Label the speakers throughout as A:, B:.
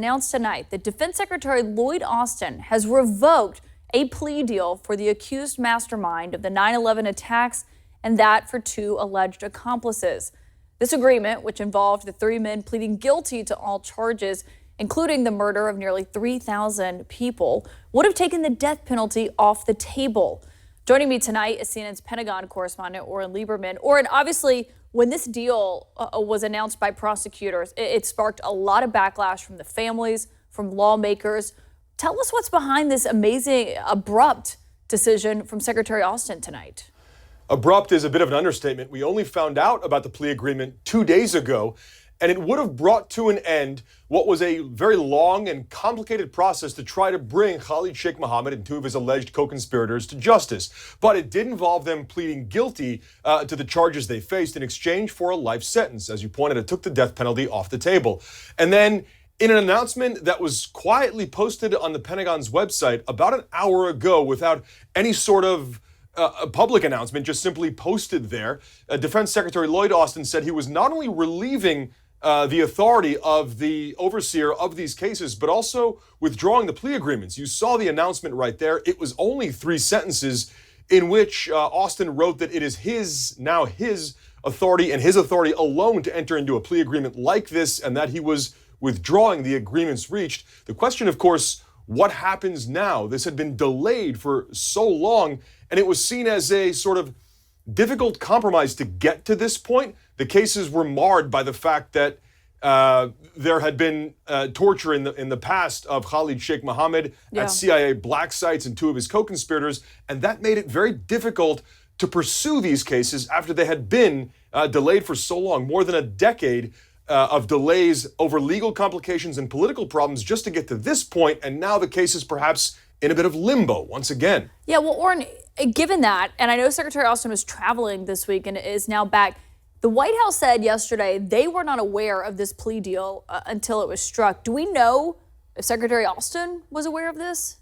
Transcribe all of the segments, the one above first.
A: Announced tonight that Defense Secretary Lloyd Austin has revoked a plea deal for the accused mastermind of the 9/11 attacks, and that for two alleged accomplices. This agreement, which involved the three men pleading guilty to all charges, including the murder of nearly 3,000 people, would have taken the death penalty off the table. Joining me tonight is CNN's Pentagon correspondent Oren Lieberman. Oren, obviously, when this deal was announced by prosecutors, it sparked a lot of backlash from the families, from lawmakers. Tell us what's behind this amazing, abrupt decision from Secretary Austin tonight.
B: Abrupt is a bit of an understatement. We only found out about the plea agreement 2 days ago, and it would have brought to an end what was a very long and complicated process to try to bring Khalid Sheikh Mohammed and two of his alleged co-conspirators to justice. But it did involve them pleading guilty to the charges they faced in exchange for a life sentence. As you pointed, it took the death penalty off the table. And then in an announcement that was quietly posted on the Pentagon's website about an hour ago without any sort of a public announcement, just simply posted there, Defense Secretary Lloyd Austin said he was not only relieving the authority of the overseer of these cases, but also withdrawing the plea agreements. You saw the announcement right there. It was only 3 sentences in which Austin wrote that it is his authority and his authority alone to enter into a plea agreement like this, and that he was withdrawing the agreements reached. The question, of course, what happens now? This had been delayed for so long, and it was seen as a sort of difficult compromise to get to this point. The cases were marred by the fact that there had been torture in the past of Khalid Sheikh Mohammed at CIA black sites and 2 of his co-conspirators, and that made it very difficult to pursue these cases after they had been delayed for so long, more than a decade of delays over legal complications and political problems just to get to this point, and now the case is perhaps in a bit of limbo once again.
A: Yeah, well, Oren, given that, and I know Secretary Austin was traveling this week and is now back, the White House said yesterday they were not aware of this plea deal until it was struck. Do we know if Secretary Austin was aware of this?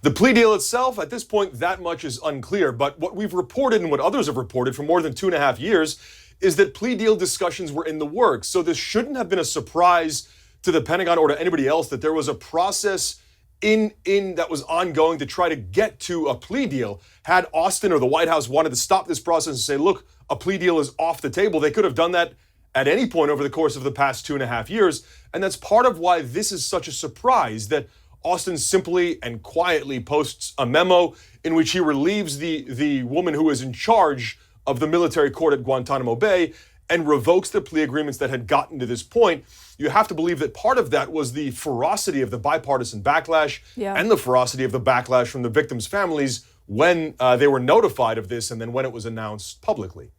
B: The plea deal itself, at this point, that much is unclear. But what we've reported and what others have reported for more than 2.5 years is that plea deal discussions were in the works. So this shouldn't have been a surprise to the Pentagon or to anybody else that there was a process in that was ongoing to try to get to a plea deal. Had Austin or the White House wanted to stop this process and say, look, a plea deal is off the table, they could have done that at any point over the course of the past 2.5 years. And that's part of why this is such a surprise, that Austin simply and quietly posts a memo in which he relieves the woman who is in charge of the military court at Guantanamo Bay and revokes the plea agreements that had gotten to this point. You have to believe that part of that was the ferocity of the bipartisan backlash and the ferocity of the backlash from the victims' families when they were notified of this and then when it was announced publicly.